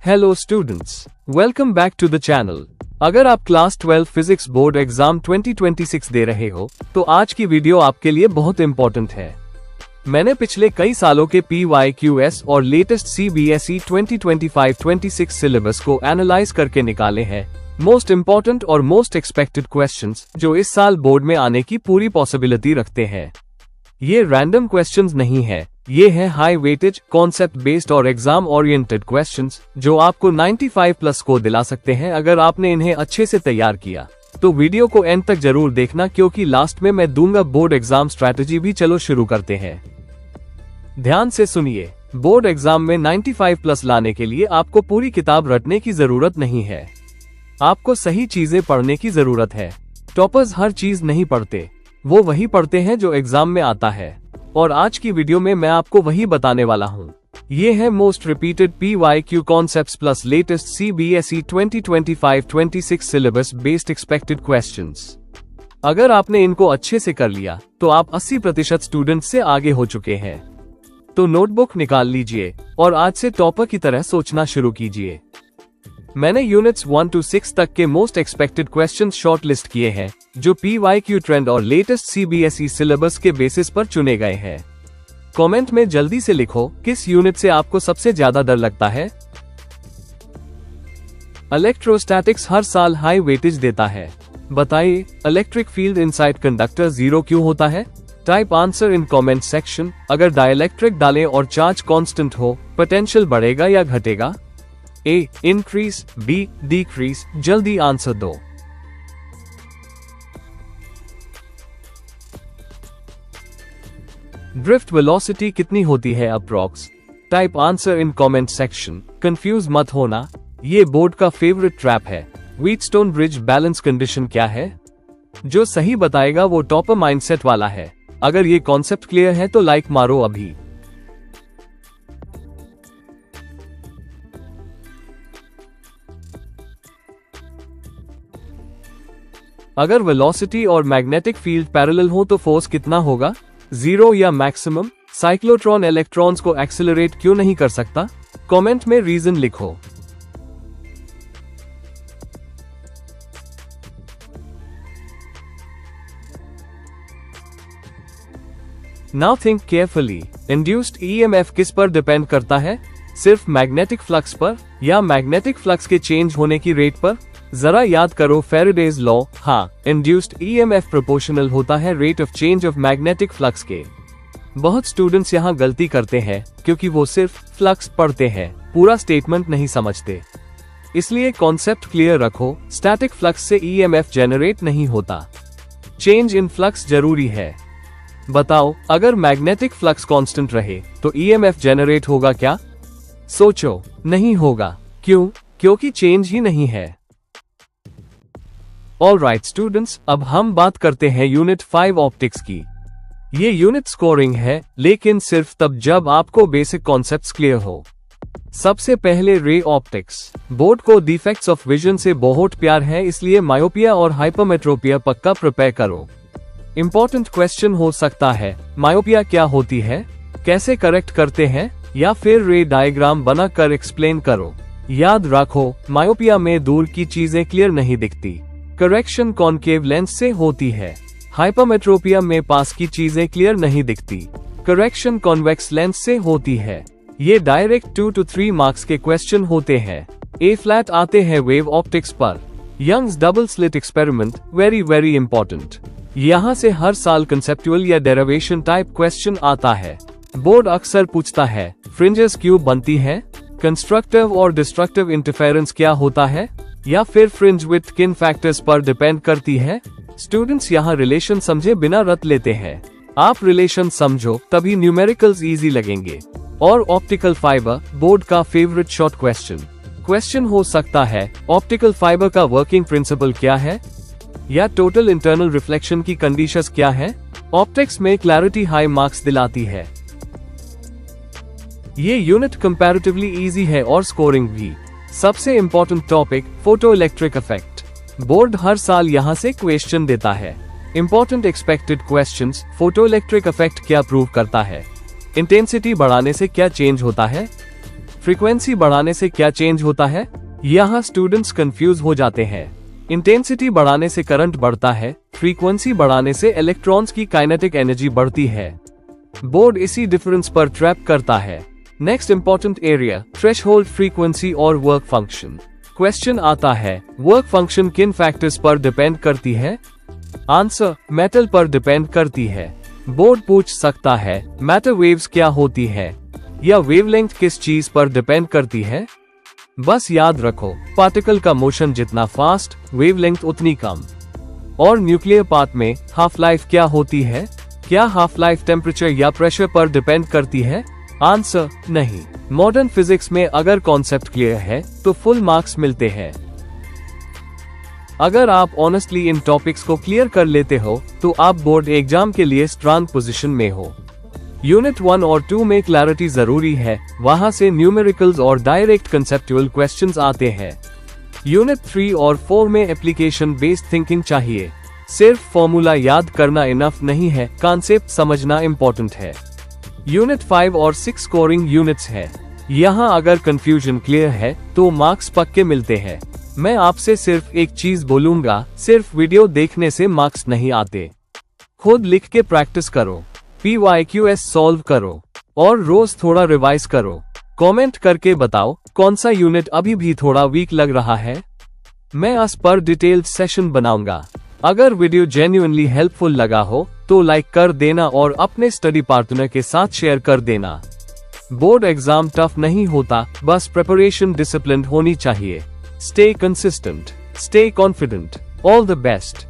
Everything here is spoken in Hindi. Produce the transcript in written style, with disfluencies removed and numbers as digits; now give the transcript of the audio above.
Hello students, welcome back to the channel. अगर आप क्लास 12 फिजिक्स बोर्ड एग्जाम 2026 दे रहे हो तो आज की वीडियो आपके लिए बहुत इंपॉर्टेंट है। मैंने पिछले कई सालों के PYQS और लेटेस्ट CBSE 2025-26 सिलेबस को एनालाइज करके निकाले हैं मोस्ट इंपॉर्टेंट और मोस्ट एक्सपेक्टेड क्वेश्चंस जो इस साल बोर्ड में आने की पूरी पॉसिबिलिटी रखते हैं। ये रैंडम क्वेश्चंस नहीं है, ये है हाई वेटेज, कॉन्सेप्ट बेस्ड और एग्जाम ओरिएंटेड क्वेश्चंस जो आपको 95 प्लस स्कोर दिला सकते हैं अगर आपने इन्हें अच्छे से तैयार किया। तो वीडियो को एंड तक जरूर देखना क्योंकि लास्ट में मैं दूंगा बोर्ड एग्जाम स्ट्रैटेजी भी। चलो शुरू करते हैं। ध्यान से सुनिए, बोर्ड एग्जाम में 95 प्लस लाने के लिए आपको पूरी किताब रटने की जरूरत नहीं है, आपको सही चीजें पढ़ने की जरूरत है। टॉपर्स हर चीज नहीं पढ़ते, वो वही पढ़ते हैं जो एग्जाम में आता है, और आज की वीडियो में मैं आपको वही बताने वाला हूँ। ये है most repeated PYQ concepts plus latest CBSE 2025-26 syllabus based expected questions. अगर आपने इनको अच्छे से कर लिया तो आप 80% स्टूडेंट से आगे हो चुके हैं। तो नोटबुक निकाल लीजिए और आज से टॉपर की तरह सोचना शुरू कीजिए। मैंने यूनिट्स 1 to 6 तक के most expected questions short list किए हैं जो PYQ ट्रेंड और लेटेस्ट CBSE सिलेबस के बेसिस पर चुने गए हैं। कमेंट में जल्दी से लिखो किस यूनिट से आपको सबसे ज्यादा डर लगता है। इलेक्ट्रोस्टैटिक्स हर साल हाई वेटेज देता है, बताइए इलेक्ट्रिक फील्ड इनसाइड कंडक्टर 0 क्यों होता है? Type answer in comment section. अगर डाइलेक्ट्रिक डालें और चार्ज कांस्टेंट हो, पोटेंशियल बढ़ेगा या घटेगा? A increase, B decrease. जल्दी आंसर दो। ड्रिफ्ट वेलोसिटी कितनी होती है approx? Type answer in comment section. Confuse मत होना, ये बोर्ड का फेवरेट ट्रैप है। व्हीटस्टोन ब्रिज बैलेंस कंडीशन क्या है? जो सही बताएगा वो टॉपर माइंडसेट वाला है। अगर ये कॉन्सेप्ट क्लियर है तो लाइक मारो अभी। अगर वेलोसिटी और मैग्नेटिक फील्ड पैरेलल हो तो फोर्स कितना होगा? 0 या मैक्सिमम? साइक्लोट्रॉन इलेक्ट्रॉन्स को एक्सेलरेट क्यों नहीं कर सकता? कमेंट में रीजन लिखो। Now think carefully. Induced EMF किस पर डिपेंड करता है? सिर्फ मैग्नेटिक फ्लक्स पर या मैग्नेटिक फ्लक्स के चेंज होने की रेट पर? जरा याद करो फैराडेज लॉ। हाँ, इंड्यूस्ड EMF प्रोपोर्शनल होता है rate of change of magnetic flux के। बहुत स्टूडेंट्स यहाँ गलती करते हैं क्योंकि वो सिर्फ फ्लक्स पढ़ते हैं, पूरा स्टेटमेंट नहीं समझते। इसलिए कॉन्सेप्ट क्लियर रखो, स्टैटिक फ्लक्स से EMF जनरेट नहीं होता, चेंज इन फ्लक्स जरूरी है। बताओ, अगर मैग्नेटिक फ्लक्स कांस्टेंट रहे तो EMF जनरेट होगा क्या? सोचो, नहीं होगा। क्यों? क्योंकि चेंज ही नहीं है। ऑलराइट स्टूडेंट्स, अब हम बात करते हैं यूनिट 5 ऑप्टिक्स की। ये यूनिट स्कोरिंग है, लेकिन सिर्फ तब जब आपको बेसिक कॉन्सेप्ट्स क्लियर हो। सबसे पहले रे ऑप्टिक्स। बोर्ड को डिफेक्ट्स ऑफ विजन से बहुत प्यार है, इसलिए मायोपिया और हाइपरमेट्रोपिया पक्का प्रिपेयर करो। इंपॉर्टेंट क्वेश्चन हो सकता है, मायोपिया क्या होती है, कैसे करेक्ट करते हैं, या फिर रे डायग्राम बना कर एक्सप्लेन करो। याद रखो, मायोपिया में दूर की चीजें क्लियर नहीं दिखती, करेक्शन कॉनकेव लेंस से होती है। हाइपरमेट्रोपिया में पास की चीजें क्लियर नहीं दिखती, करेक्शन कॉन्वेक्स लेंस से होती है। ये डायरेक्ट 2 to 3 मार्क्स के क्वेश्चन होते हैं। A फ्लैट आते हैं वेव ऑप्टिक्स पर। Young's double slit experiment very important. यहाँ से हर साल कंसेप्चुअल या डेरिवेशन टाइप क्वेश्चन आता है। बोर्ड अक्सर पूछता है, फ्रिंजेस क्यों बनती हैं? कंस्ट्रक्टिव और डिस्ट्रक्टिव इंटरफेरेंस क्या होता है? या फिर फ्रिंज विड्थ किन फैक्टर्स पर डिपेंड करती है? स्टूडेंट्स यहाँ रिलेशन समझे बिना रट लेते हैं। आप रिलेशन समझो तभी न्यूमेरिकल्स इजी लगेंगे। और ऑप्टिकल फाइबर, बोर्ड का फेवरेट शॉर्ट क्वेश्चन हो सकता है, ऑप्टिकल फाइबर का वर्किंग प्रिंसिपल क्या है, या टोटल इंटरनल रिफ्लेक्शन की कंडीशंस क्या है? ऑप्टिक्स में क्लैरिटी हाई मार्क्स दिलाती है। ये यूनिट कंपैरेटिवली इजी है और स्कोरिंग भी। सबसे important topic, photo electric effect. Board हर साल यहाँ से क्वेश्चन देता है। Important expected questions, photo electric effect क्या प्रूव करता है? इंटेंसिटी बढ़ाने से क्या चेंज होता है? फ्रीक्वेंसी बढ़ाने से क्या चेंज होता है? यहाँ स्टूडेंट्स कंफ्यूज हो जाते हैं। इंटेंसिटी बढ़ाने से करंट बढ़ता है, फ्रीक्वेंसी बढ़ाने से इलेक्ट्रॉन्स की काइनेटिक एनर्जी बढ़ती है। बोर्ड इसी डिफरेंस पर ट्रैप करता है। Next important area, threshold, frequency और वर्क फंक्शन। क्वेश्चन आता है, वर्क फंक्शन किन फैक्टर्स पर डिपेंड करती है? आंसर, मेटल पर डिपेंड करती है। बोर्ड पूछ सकता है, मैटर वेव्स क्या होती है, या वेवलेंथ किस चीज पर डिपेंड करती है? बस याद रखो, पार्टिकल का मोशन जितना फास्ट, वेवलेंथ उतनी कम। और न्यूक्लियर पाथ में हाफ लाइफ क्या होती है? क्या हाफ लाइफ टेम्परेचर या प्रेशर पर डिपेंड करती है? आंसर, नहीं। मॉडर्न फिजिक्स में अगर कॉन्सेप्ट क्लियर है तो फुल मार्क्स मिलते हैं। अगर आप ऑनेस्टली इन टॉपिक्स को क्लियर कर लेते हो तो आप बोर्ड एग्जाम के लिए स्ट्रांग पोजीशन में हो। यूनिट 1 और 2 में क्लैरिटी जरूरी है, वहां से न्यूमेरिकल्स और डायरेक्ट कंसेप्चुअल क्वेश्चंस आते हैं। यूनिट 3 और 4 में एप्लीकेशन बेस्ड थिंकिंग चाहिए। सिर्फ फॉर्मूला याद करना इनफ नहीं है, कॉन्सेप्ट समझना इम्पोर्टेंट है। यूनिट 5 और 6 स्कोरिंग यूनिट्स है। यहाँ अगर कंफ्यूजन क्लियर है तो मार्क्स पक्के मिलते हैं। मैं आपसे सिर्फ एक चीज बोलूंगा, सिर्फ वीडियो देखने से मार्क्स नहीं आते। खुद लिख के प्रैक्टिस करो, PYQs सॉल्व करो और रोज थोड़ा रिवाइज करो। कमेंट करके बताओ कौन सा यूनिट अभी भी थोड़ा वीक लग रहा है। मैं इस पर डिटेल्ड सेशन बनाऊंगा। अगर वीडियो जेन्युइनली हेल्पफुल लगा हो तो लाइक कर देना और अपने स्टडी पार्टनर के साथ शेयर कर देना। बोर्ड एग्जाम टफ नहीं होता, बस प्रिपरेशन डिसिप्लिन होनी चाहिए। Stay consistent, stay confident. All the best.